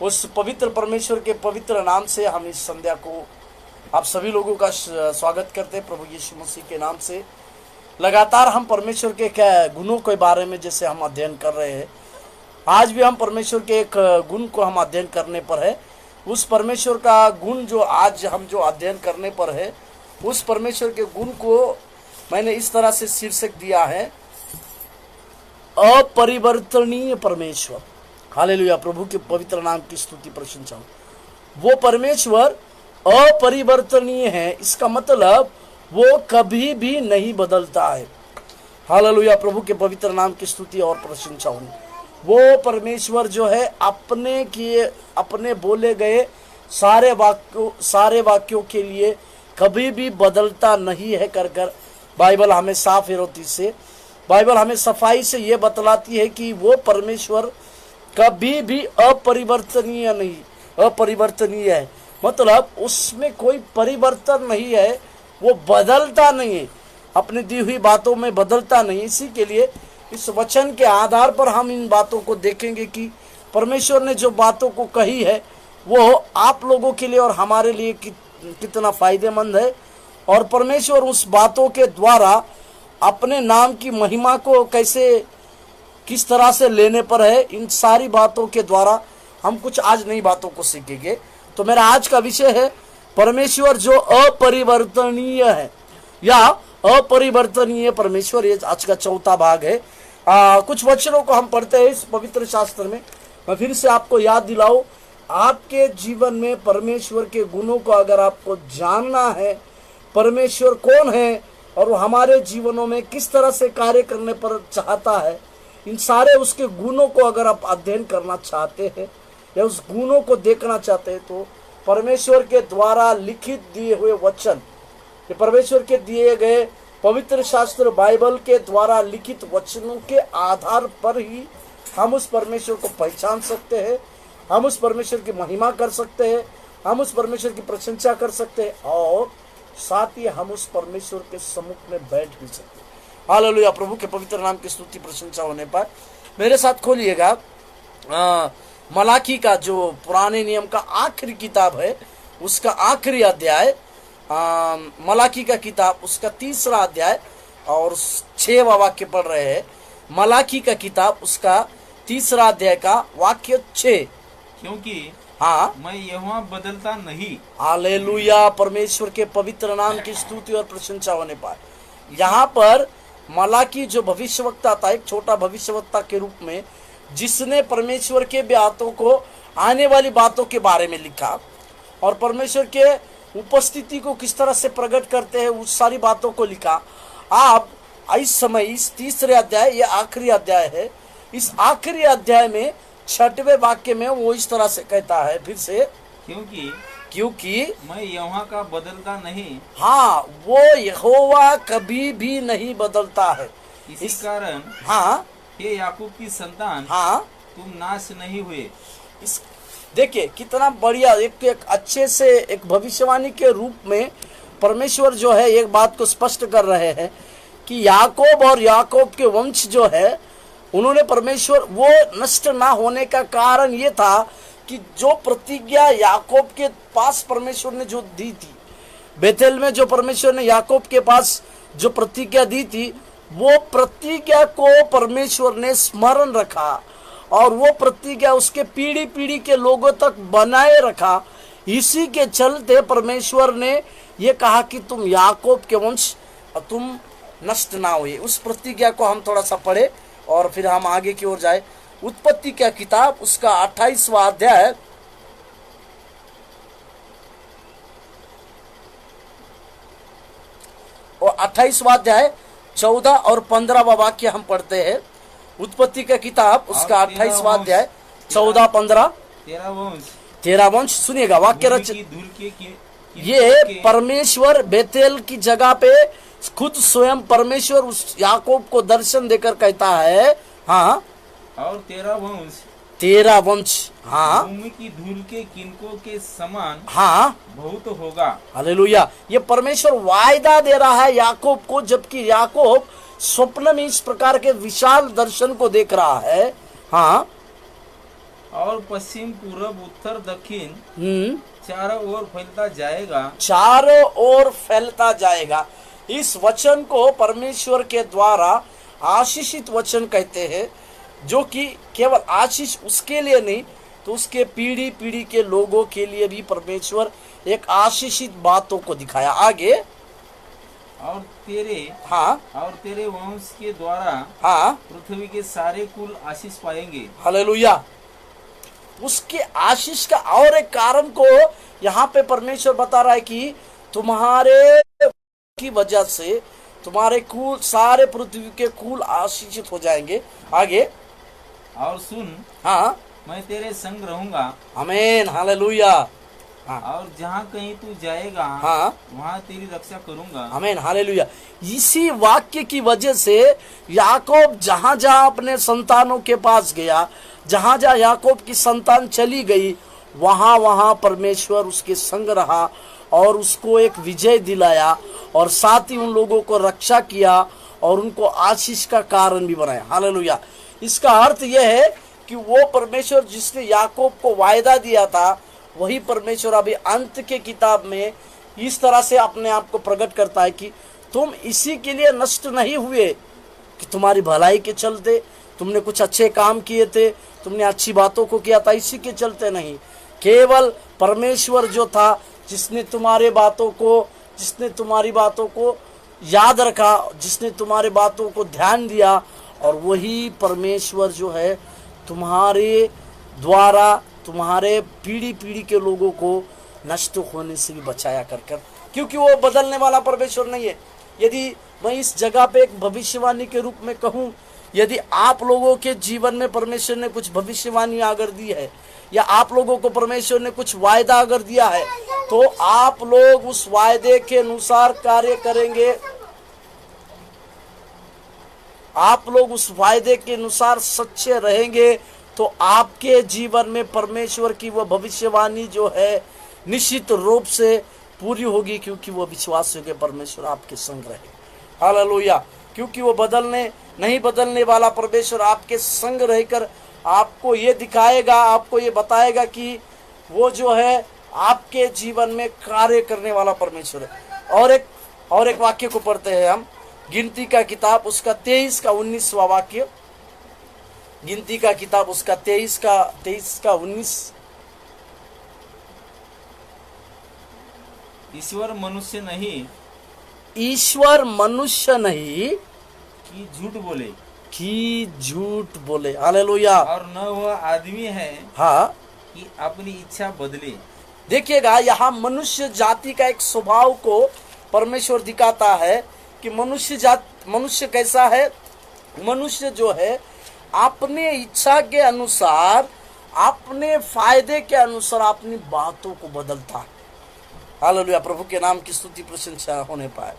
उस पवित्र परमेश्वर के पवित्र नाम से हम इस संध्या को आप सभी लोगों का स्वागत करते हैं प्रभु यीशु मसीह के नाम से। लगातार हम परमेश्वर के गुणों के बारे में जैसे हम अध्ययन कर रहे हैं, आज भी हम परमेश्वर के एक गुण को हम अध्ययन करने पर है। उस परमेश्वर का गुण जो आज हम जो अध्ययन करने पर है, उस परमेश्वर के गुण को मैंने इस तरह से शीर्षक दिया है, अपरिवर्तनीय परमेश्वर। हालेलुया, प्रभु के पवित्र नाम की स्तुति प्रशंसा हो। वो परमेश्वर अपरिवर्तनीय है, इसका मतलब वो कभी भी नहीं बदलता है। हालेलुया, प्रभु के पवित्र नाम की स्तुति और प्रशंसा हो। वो परमेश्वर जो है अपने बोले गए सारे वाक्यों के लिए कभी भी बदलता नहीं है कर बाइबल हमें साफ होती से, बाइबल हमें सफाई से ये बतलाती है कि वो परमेश्वर कभी भी अपरिवर्तनीय है। मतलब उसमें कोई परिवर्तन नहीं है, वो बदलता नहीं है, अपनी दी हुई बातों में बदलता नहीं। इसी के लिए इस वचन के आधार पर हम इन बातों को देखेंगे कि परमेश्वर ने जो बातों को कही है वो आप लोगों के लिए और हमारे लिए कितना फायदेमंद है, और परमेश्वर उस बातों के द्वारा अपने नाम की महिमा को किस तरह से लेने पर है। इन सारी बातों के द्वारा हम कुछ आज नई बातों को सीखेंगे। तो मेरा आज का विषय है परमेश्वर जो अपरिवर्तनीय है या अपरिवर्तनीय परमेश्वर। ये आज का चौथा भाग है। कुछ वचनों को हम पढ़ते हैं इस पवित्र शास्त्र में। मैं फिर से आपको याद दिलाऊं, आपके जीवन में परमेश्वर के गुणों को अगर आपको जानना है, परमेश्वर कौन है और वो हमारे जीवनों में किस तरह से कार्य करने पर चाहता है, इन सारे उसके गुणों को अगर आप अध्ययन करना चाहते हैं या उस गुणों को देखना चाहते हैं, तो परमेश्वर के द्वारा लिखित दिए हुए वचन, ये परमेश्वर के दिए गए पवित्र शास्त्र बाइबल के द्वारा लिखित वचनों के आधार पर ही हम उस परमेश्वर को पहचान सकते हैं, हम उस परमेश्वर की महिमा कर सकते हैं, हम उस परमेश्वर की प्रशंसा कर सकते हैं और साथ ही हम उस परमेश्वर के सम्मुख में बैठ भी सकते हैं। हालेलुया, प्रभु के पवित्र नाम की स्तुति प्रशंसा होने पर मेरे साथ खोलिएगा मलाकी का जो पुराने नियम का आखिरी किताब है, उसका आखिरी अध्याय, मलाकी का किताब उसका 3रा अध्याय और 6वां वाक्य पढ़ रहे हैं। मलाकी का किताब उसका 3रा अध्याय का वाक्य 6। क्योंकि मैं यहोवा बदलता नहीं। हालेलुया, परमेश्वर के पवित्र नाम की स्तुति और प्रशंसा होने पर यहाँ पर मलाकी जो भविष्यवक्ता था, एक छोटा भविष्यवक्ता के रूप में, जिसने परमेश्वर के बातों को, आने वाली बातों के बारे में लिखा और परमेश्वर के उपस्थिति को किस तरह से प्रकट करते हैं उस सारी बातों को लिखा। आप इस समय इस 3रे अध्याय, ये आखिरी अध्याय है, इस आखिरी अध्याय में 6वें वाक्य में वो इस तरह से कहता है फिर से, क्योंकि मैं यहोवा का बदलता नहीं। वो यहोवा कभी भी नहीं बदलता है। इस कारण हे याकूब की संतान, तुम नाश नहीं हुए। देखिए कितना बढ़िया, एक अच्छे से एक भविष्यवाणी के रूप में परमेश्वर जो है एक बात को स्पष्ट कर रहे हैं कि याकूब और याकूब के वंश जो है, उन्होंने परमेश्वर, वो नष्ट ना होने का कारण ये था कि जो प्रतिज्ञा याकूब के पास परमेश्वर ने जो दी थी, बेतेल में जो परमेश्वर ने याकूब के पास जो प्रतिज्ञा दी थी, वो प्रतिज्ञा को परमेश्वर ने स्मरण रखा और वो प्रतिज्ञा उसके पीढ़ी पीढ़ी के लोगों तक बनाए रखा। इसी के चलते परमेश्वर ने ये कहा कि तुम याकूब के वंश, तुम नष्ट ना हुए। उस प्रतिज्ञा को हम थोड़ा सा पढ़े और फिर हम आगे की ओर जाए। उत्पत्ति का किताब उसका 28वां अध्याय और 28वां अध्याय 14 और 15वां वाक्य हम पढ़ते हैं। उत्पत्ति का किताब उसका 28वां अध्याय 14-15। 13 वंश सुनिएगा वाक्य रच। ये परमेश्वर बेतेल की जगह पे खुद स्वयं परमेश्वर उस याकूब को दर्शन देकर कहता है, और 13 वंश भूमि की धूल के किनकों के समान बहुत होगा। हालेलुया, ये परमेश्वर वायदा दे रहा है याकूब को, जबकि याकूब स्वप्न में इस प्रकार के विशाल दर्शन को देख रहा है। और पश्चिम पूरब उत्तर दक्षिण चारों ओर फैलता जाएगा। चारों ओर फैलता जाएगा। इस वचन को परमेश्वर के द्वारा आशीषित वचन कहते हैं, जो कि केवल आशीष उसके लिए नहीं, तो उसके पीढ़ी पीढ़ी के लोगों के लिए भी परमेश्वर एक आशीषित बातों को दिखाया। आगे, और तेरे और तेरे वंश के द्वारा पृथ्वी के सारे कुल आशीष पाएंगे। हालेलुया। उसके आशीष का और एक कारण को यहाँ पे परमेश्वर बता रहा है कि तुम्हारे की वजह से तुम्हारे कुल, सारे पृथ्वी के कुल आशीषित हो जाएंगे। आगे, और सुन, मैं तेरे संग रहूंगा। आमीन, हालेलुया। और जहाँ कहीं तू जाएगा वहाँ तेरी रक्षा करूंगा। आमीन, हालेलुया। इसी वाक्य की वजह से याकूब जहाँ जहाँ अपने संतानों के पास गया, जहाँ जहाँ याकूब की संतान चली गई, वहाँ वहाँ परमेश्वर उसके संग रहा और उसको एक विजय दिलाया और साथ ही उन लोगों को रक्षा किया और उनको आशीष का कारण भी बनाया। हालेलुया। इसका अर्थ यह है कि वो परमेश्वर जिसने याकूब को वायदा दिया था, वही परमेश्वर अभी अंत के किताब में इस तरह से अपने आप को प्रकट करता है कि तुम इसी के लिए नष्ट नहीं हुए कि तुम्हारी भलाई के चलते तुमने कुछ अच्छे काम किए थे, तुमने अच्छी बातों को किया था, इसी के चलते नहीं। केवल परमेश्वर जो था जिसने तुम्हारी बातों को याद रखा, जिसने तुम्हारी बातों को ध्यान दिया, और वही परमेश्वर जो है तुम्हारे द्वारा तुम्हारे पीढ़ी पीढ़ी के लोगों को नष्ट होने से भी बचाया कर, क्योंकि वो बदलने वाला परमेश्वर नहीं है। यदि मैं इस जगह पे एक भविष्यवाणी के रूप में कहूँ, यदि आप लोगों के जीवन में परमेश्वर ने कुछ भविष्यवाणी अगर दी है, या आप लोगों को परमेश्वर ने कुछ वायदा अगर दिया है, तो आप लोग उस वायदे के अनुसार कार्य करेंगे, आप लोग उस वायदे के अनुसार सच्चे रहेंगे, तो आपके जीवन में परमेश्वर की वो भविष्यवाणी जो है निश्चित रूप से पूरी होगी, क्योंकि वो विश्वासियों के परमेश्वर आपके संग रहे। हालेलुया। क्योंकि वो नहीं बदलने वाला परमेश्वर आपके संग रहकर आपको ये दिखाएगा, आपको ये बताएगा कि वो जो है आपके जीवन में कार्य करने वाला परमेश्वर है। और एक वाक्य को पढ़ते हैं हम, गिनती का किताब उसका 23 का 19वां वाक्य। गिनती का किताब उसका 23 का 19। ईश्वर मनुष्य नहीं कि झूठ बोले। हालेलुया। और न वह आदमी है कि अपनी इच्छा बदले। देखिएगा, यहाँ मनुष्य जाति का एक स्वभाव को परमेश्वर दिखाता है कि मनुष्य कैसा है। मनुष्य जो है अपने इच्छा के अनुसार, अपने फायदे के अनुसार अपनी बातों को बदलता है। हालेलुया। प्रभु के नाम की स्तुति प्रशंसा होने पाए।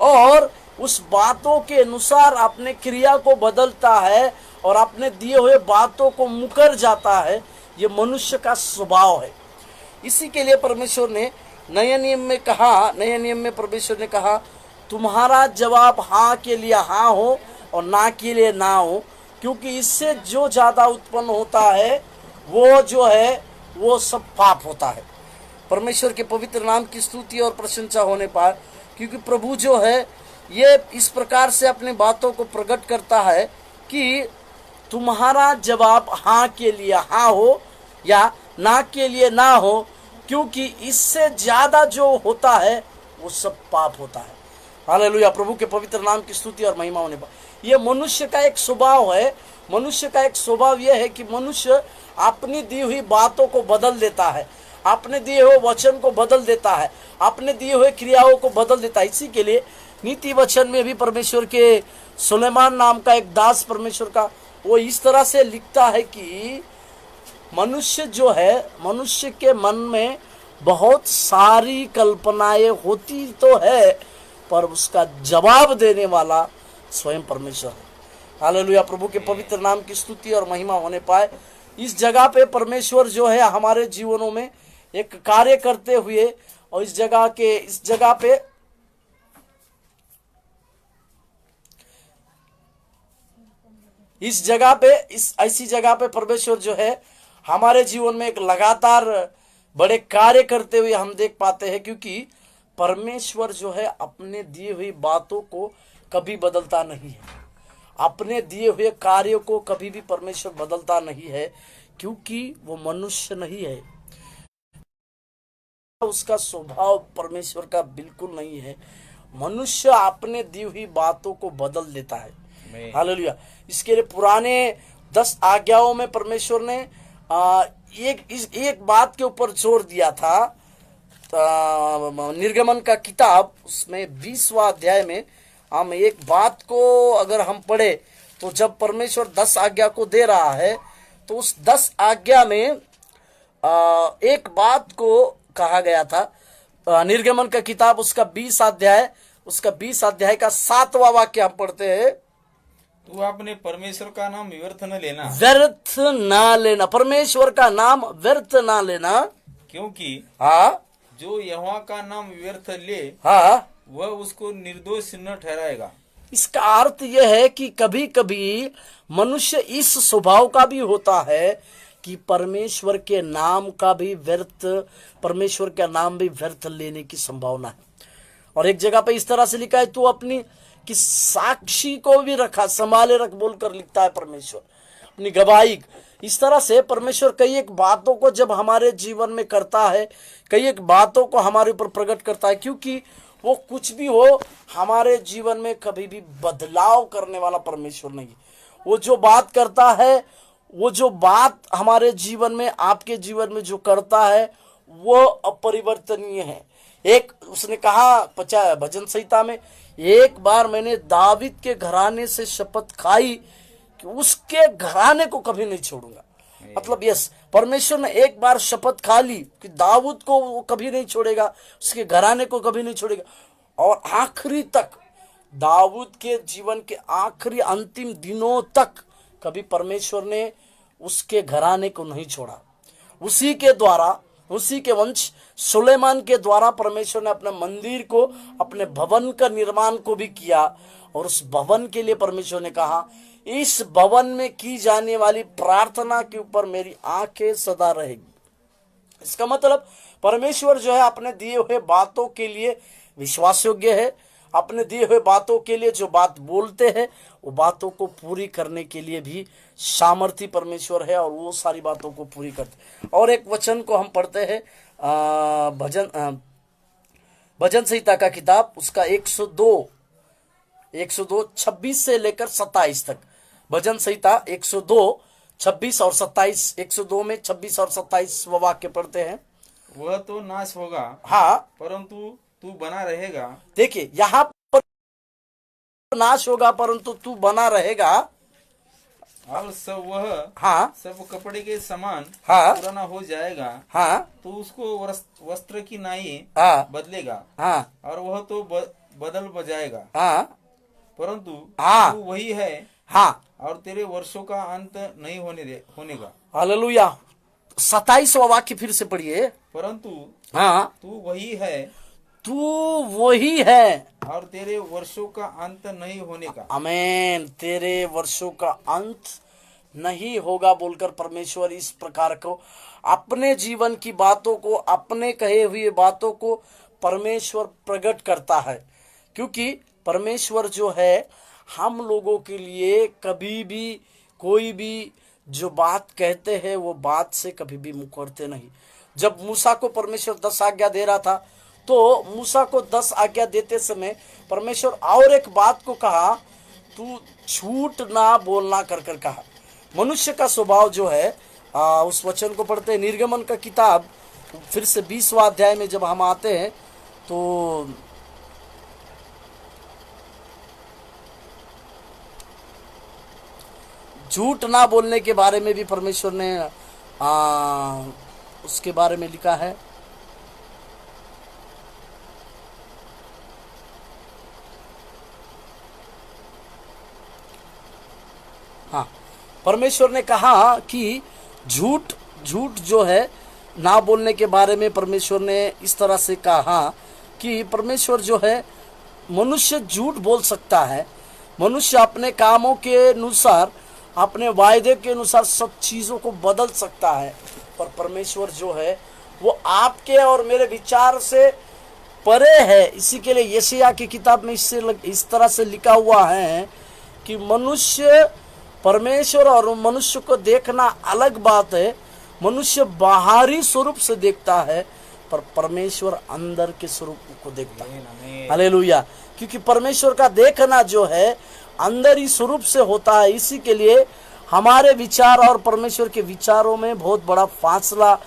और उस बातों के अनुसार अपने क्रिया को बदलता है और अपने दिए हुए बातों को मुकर जाता है। ये मनुष्य का स्वभाव है। इसी के लिए परमेश्वर ने नए नियम में परमेश्वर ने कहा, तुम्हारा जवाब हाँ के लिए हाँ हो और ना के लिए ना हो, क्योंकि इससे जो ज्यादा उत्पन्न होता है वो जो है वो सब पाप होता है। परमेश्वर के पवित्र नाम की स्तुति और प्रशंसा होने पाए, क्योंकि प्रभु जो है ये इस प्रकार से अपनी बातों को प्रकट करता है कि तुम्हारा जवाब हाँ के लिए हाँ हो या ना के लिए ना हो, क्योंकि इससे ज्यादा जो होता है वो सब पाप होता है। हालेलुया। प्रभु के पवित्र नाम की स्तुति और महिमा होने पाए। ये मनुष्य का एक स्वभाव है। मनुष्य का एक स्वभाव यह है कि मनुष्य अपनी दी हुई बातों को बदल देता है, अपने दिए हुए वचन को बदल देता है, अपने दिए हुए क्रियाओं को बदल देता है। इसी के लिए नीति वचन में भी परमेश्वर के सुलेमान नाम का एक दास परमेश्वर का वो इस तरह से लिखता है कि मनुष्य जो है, मनुष्य के मन में बहुत सारी कल्पनाएं होती तो है, पर उसका जवाब देने वाला स्वयं परमेश्वर है। हालेलुया। प्रभु के पवित्र नाम की स्तुति और महिमा होने पाए। इस जगह पे परमेश्वर जो है हमारे जीवनों में एक कार्य करते हुए, और इस जगह पे ऐसी जगह पे परमेश्वर जो है हमारे जीवन में एक लगातार बड़े कार्य करते हुए हम देख पाते हैं, क्योंकि परमेश्वर जो है अपने दिए हुई बातों को कभी बदलता नहीं है। अपने दिए हुए कार्यों को कभी भी परमेश्वर बदलता नहीं है, क्योंकि वो मनुष्य नहीं है। उसका स्वभाव परमेश्वर का बिल्कुल नहीं है। मनुष्य अपने दी हुई बातों को बदल देता है। हालेलुया। इसके लिए पुराने 10 आज्ञाओं में परमेश्वर ने एक बात के ऊपर जोर दिया था। निर्गमन का किताब उसमें 20वां अध्याय में हम एक बात को अगर हम पढ़े तो जब परमेश्वर 10 आज्ञा को दे रहा है तो उस 10 आज्ञा में एक बात को कहा गया था। निर्गमन का किताब उसका 20 अध्याय का 7वां वाक्य हम पढ़ते हैं। तू अपने परमेश्वर का नाम व्यर्थ न लेना, व्यर्थ ना लेना, परमेश्वर का नाम व्यर्थ ना लेना, क्योंकि जो यहोवा का नाम व्यर्थ ले वह उसको निर्दोष न ठहराएगा। इसका अर्थ यह है कि कभी कभी मनुष्य इस स्वभाव का भी होता है कि परमेश्वर के नाम का भी व्यर्थ, परमेश्वर का नाम भी व्यर्थ लेने की संभावना है। और एक जगह पे इस तरह से लिखा है, तू अपनी कि साक्षी को भी रखा संभाले रख बोलकर लिखता है परमेश्वर, अपनी गवाही। इस तरह से परमेश्वर कई एक बातों को जब हमारे जीवन में करता है, कई एक बातों को हमारे ऊपर प्रकट करता है, क्योंकि वो कुछ भी हो हमारे जीवन में कभी भी बदलाव करने वाला परमेश्वर नहीं। वो जो बात करता है, वो जो बात हमारे जीवन में, आपके जीवन में जो करता है वो अपरिवर्तनीय है। एक उसने कहा भजन संहिता में, एक बार मैंने दावीद के घराने से शपथ खाई कि उसके घराने को कभी नहीं छोड़ूंगा। मतलब यस, परमेश्वर ने एक बार शपथ खा ली कि दाऊद को वो कभी नहीं छोड़ेगा, उसके घराने को कभी नहीं छोड़ेगा। और आखिरी तक, दाऊद के जीवन के आखिरी अंतिम दिनों तक कभी परमेश्वर ने उसके घराने को नहीं छोड़ा। उसी के द्वारा, उसी के वंश सुलेमान के द्वारा परमेश्वर ने अपने मंदिर को, अपने भवन का निर्माण को भी किया। और उस भवन के लिए परमेश्वर ने कहा, इस भवन में की जाने वाली प्रार्थना के ऊपर मेरी आंखें सदा रहेगी। इसका मतलब परमेश्वर जो है अपने दिए हुए बातों के लिए विश्वास योग्य है। अपने दिए हुए बातों के लिए जो बात बोलते हैं वो बातों को पूरी करने के लिए भी सामर्थी परमेश्वर है, और वो सारी बातों को पूरी करते। और एक वचन को हम पढ़ते हैं, भजन संहिता का किताब उसका 102 26 से लेकर 27 तक। भजन संहिता 102 26 और 27, 102 में 26 और 27 वाक्य पढ़ते हैं। वह तो नाश होगा, परंतु तू बना रहेगा। देखिए, यहाँ पर नाश होगा परंतु तू बना रहेगा। और सब वह सब कपड़े के समान पुराना हो जाएगा, तो उसको वस्त्र की नाई बदलेगा, और वह तो बदल बजाएगा, परंतु तू वही है, और तेरे वर्षों का अंत नहीं होने का। हालेलुया। 27वां वाक्य फिर से पढ़िए। परंतु तू वही है, तू वही है, और तेरे वर्षों का अंत नहीं होने का। आमीन। तेरे वर्षों का अंत नहीं होगा बोलकर परमेश्वर इस प्रकार को अपने जीवन की बातों को, अपने कहे हुए बातों को परमेश्वर प्रकट करता है। क्योंकि परमेश्वर जो है हम लोगों के लिए कभी भी कोई भी जो बात कहते हैं वो बात से कभी भी मुकरते नहीं। जब मूसा को परमेश्वर 10 आज्ञा दे रहा था तो मूसा को 10 आज्ञा देते समय परमेश्वर और एक बात को कहा, तू झूठ ना बोलना कर कहा। मनुष्य का स्वभाव जो है, उस वचन को पढ़ते हैं निर्गमन का किताब फिर से 20वां अध्याय में जब हम आते हैं तो झूठ ना बोलने के बारे में भी परमेश्वर ने उसके बारे में लिखा है। परमेश्वर ने कहा कि झूठ जो है ना बोलने के बारे में परमेश्वर ने इस तरह से कहा कि परमेश्वर जो है, मनुष्य झूठ बोल सकता है, मनुष्य अपने कामों के अनुसार अपने वायदे के अनुसार सब चीज़ों को बदल सकता है, पर परमेश्वर जो है वो आपके और मेरे विचार से परे है। इसी के लिए यशायाह की किताब में इस तरह से लिखा हुआ है कि मनुष्य परमेश्वर और मनुष्य को देखना अलग बात है। मनुष्य बाहरी स्वरूप से देखता है, पर परमेश्वर अंदर के स्वरूप को देखता है। हालेलुया। क्योंकि परमेश्वर का देखना जो है अंदर ही स्वरूप से होता है। इसी के लिए हमारे विचार और परमेश्वर के विचारों में बहुत बड़ा फासला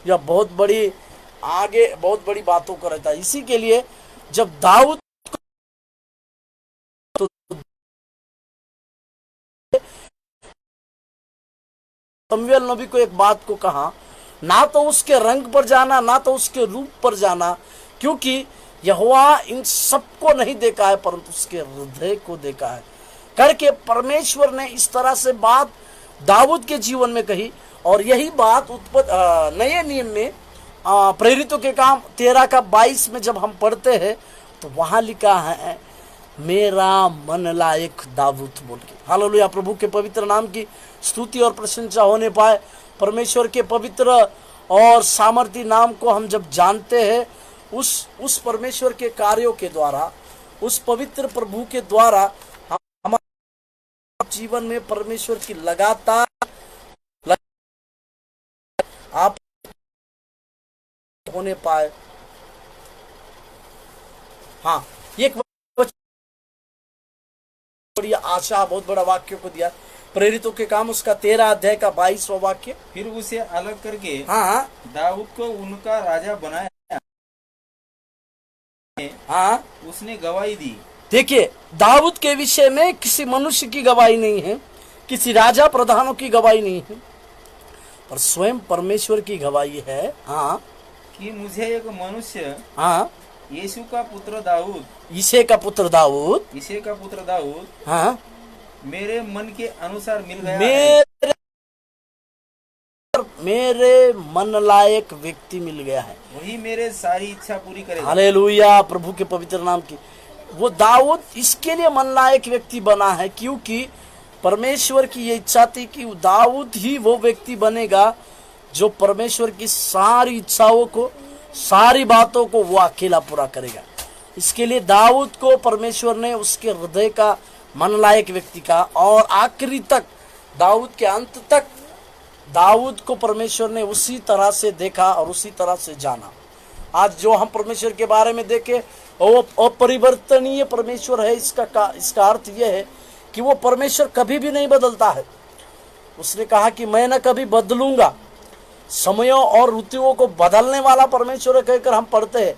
या बहुत बड़ी बातों का रहता है। इसी के लिए जब दाऊद तो शमूएल नबी को एक बात को कहा, ना तो उसके रंग पर जाना, ना तो उसके रूप पर जाना, क्योंकि यहोवा इन सबको नहीं देखा है परंतु उसके हृदय को देखा है करके परमेश्वर ने इस तरह से बात दाऊद के जीवन में कही। और यही बात नए नियम में प्रेरितों के काम 13:22 में जब हम पढ़ते हैं तो वहां लिखा है मेरा मन लायक दाऊद बोल के। हालेलुया। प्रभु के पवित्र नाम की स्तुति और प्रशंसा होने पाए। परमेश्वर के पवित्र और सामर्थी नाम को हम जब जानते हैं, उस परमेश्वर के कार्यों के द्वारा, उस पवित्र प्रभु के द्वारा हमारे जीवन में परमेश्वर की लगातार आप होने पाए। हाँ, एक बड़ी आशा, बहुत बड़ा वाक्य को दिया प्रेरितों के काम उसका 13:22 वाक्य। फिर उसे अलग करके हाँ दाऊद को उनका राजा बनाया। हाँ, उसने गवाही दी। देखिए, दाऊद के विषय में किसी मनुष्य की गवाही नहीं है, किसी राजा प्रधानों की गवाही नहीं है, पर स्वयं परमेश्वर की गवाही है। हाँ, कि मुझे एक मनुष्य, हाँ, यीशु का पुत्र दाऊद, इसे का पुत्र दाऊद, हाँ, मेरे मन के अनुसार मिल गया मेरे मन लायक व्यक्ति मिल गया है। वही मेरे सारी इच्छा पूरी करेगा। हालेलुया। प्रभु के पवित्र नाम की। वो दाऊद इसके लिए मन लायक व्यक्ति बना है क्योंकि परमेश्वर की ये इच्छा थी कि दाऊद ही वो व्यक्ति बनेगा जो परमेश्वर की सारी इच्छाओं को, सारी बातों को वो अकेला पूरा करेगा। इसके लिए दाऊद को परमेश्वर ने उसके हृदय का मन लायक व्यक्ति का, और आखिरी तक, दाऊद के अंत तक दाऊद को परमेश्वर ने उसी तरह से देखा और उसी तरह से जाना। आज जो हम परमेश्वर के बारे में देखें, वो अपरिवर्तनीय परमेश्वर है। इसका अर्थ यह है कि वो परमेश्वर कभी भी नहीं बदलता है। उसने कहा कि मैं न कभी बदलूंगा। समयों और ऋतुओं को बदलने वाला परमेश्वर है कहकर हम पढ़ते हैं,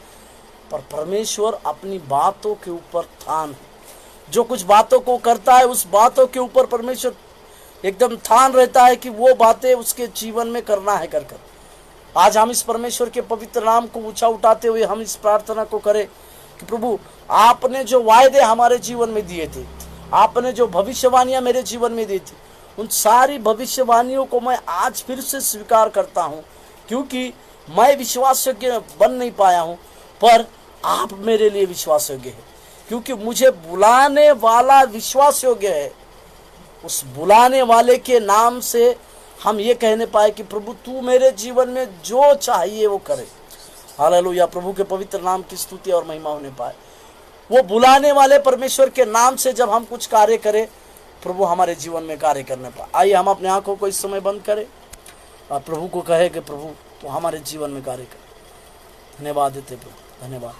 पर परमेश्वर अपनी बातों के ऊपर ठान है। जो कुछ बातों को करता है उस बातों के ऊपर परमेश्वर एकदम ठान रहता है कि वो बातें उसके जीवन में करना है कर। आज हम इस परमेश्वर के पवित्र नाम को ऊंचा उठाते हुए हम इस प्रार्थना को करें कि प्रभु, आपने जो वायदे हमारे जीवन में दिए थे, आपने जो भविष्यवाणियां मेरे जीवन में दी थी, उन सारी भविष्यवाणियों को मैं आज फिर से स्वीकार करता हूं, क्योंकि मैं विश्वास योग्य बन नहीं पाया हूं, पर आप मेरे लिए विश्वास योग्य है, क्योंकि मुझे बुलाने वाला विश्वास योग्य है। उस बुलाने वाले के नाम से हम ये कहने पाए कि प्रभु, तू मेरे जीवन में जो चाहिए वो करे। हालेलुया। प्रभु के पवित्र नाम की स्तुति और महिमा होने पाए। वो बुलाने वाले परमेश्वर के नाम से जब हम कुछ कार्य करें, प्रभु हमारे जीवन में कार्य करने पाए। आइए हम अपने आंखों को इस समय बंद करें और प्रभु को कहे कि प्रभु तो हमारे जीवन में कार्य कर। धन्यवाद देते प्रभु, धन्यवाद।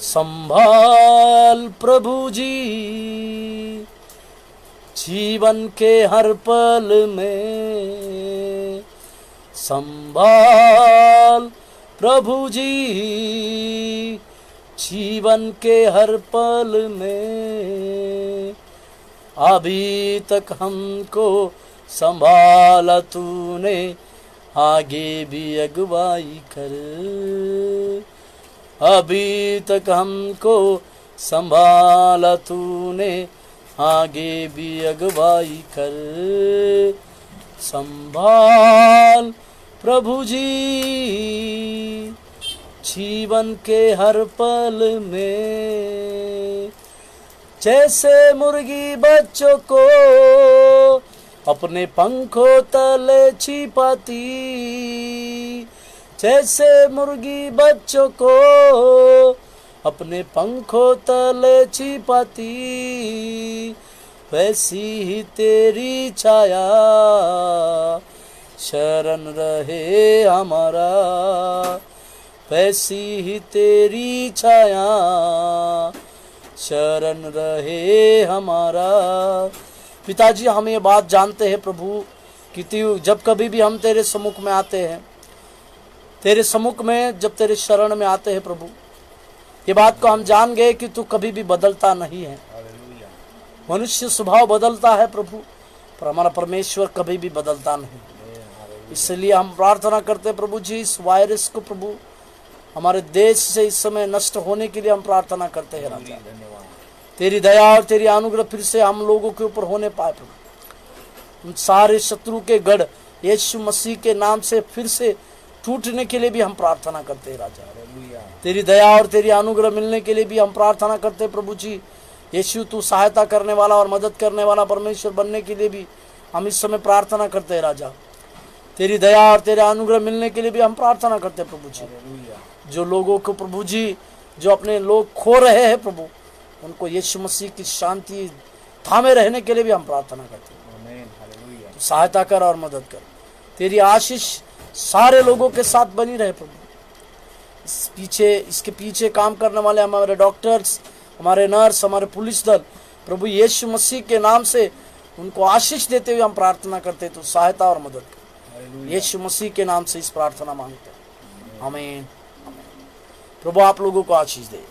संभाल प्रभु जी जीवन के हर पल में, संभाल प्रभु जी जीवन के हर पल में। अभी तक हमको संभाला तूने, आगे भी अगुवाई कर। अभी तक हमको संभाला तूने, आगे भी अगुवाई कर। संभाल प्रभु जी जीवन के हर पल में। जैसे मुर्गी बच्चों को अपने पंखों तले छिपाती, जैसे मुर्गी बच्चों को अपने पंखों तले छिपाती, वैसी ही तेरी छाया शरण रहे हमारा, वैसी ही तेरी छाया शरण रहे हमारा। पिताजी हम ये बात जानते हैं प्रभु कि जब कभी भी हम तेरे सम्मुख में आते हैं, तेरे सम्मुख में जब तेरे शरण में आते हैं प्रभु, ये बात को हम जान गए कि तू कभी भी बदलता नहीं है। मनुष्य स्वभाव बदलता है प्रभु, पर हमारा परमेश्वर कभी भी बदलता नहीं। इसलिए हम प्रार्थना करते हैं प्रभु जी, इस वायरस को प्रभु हमारे देश से इस समय नष्ट होने के लिए हम प्रार्थना करते हैं राजा। तेरी दया और तेरी अनुग्रह फिर से हम लोगों के ऊपर होने पाए प्रभु। उन सारे शत्रु के गढ़ यीशु मसीह के नाम से फिर से टूटने के लिए भी हम प्रार्थना करते हैं राजा। तेरी दया और तेरी अनुग्रह मिलने के लिए भी हम प्रार्थना करते हैं प्रभु जी। यीशु तू सहायता करने वाला और मदद करने वाला परमेश्वर बनने के लिए भी हम इस समय प्रार्थना करते हैं राजा। तेरी दया और तेरे अनुग्रह मिलने के लिए भी हम प्रार्थना करते हैं प्रभु जी। जो लोगों को प्रभु जी, जो अपने लोग खो रहे हैं प्रभु, उनको यीशु मसीह की शांति थामे रहने के लिए भी हम प्रार्थना करते हैं। तो सहायता कर और मदद कर। तेरी आशीष सारे लोगों के साथ बनी रहे प्रभु। इसके पीछे काम करने वाले हमारे डॉक्टर्स, हमारे नर्स, हमारे पुलिस दल, प्रभु यीशु मसीह के नाम से उनको आशीष देते हुए हम प्रार्थना करते हैं। तो सहायता और मदद कर, यीशु मसीह के नाम से इस प्रार्थना मांगते हैं। आमीन। प्रभु आप लोगों को आशीष दे।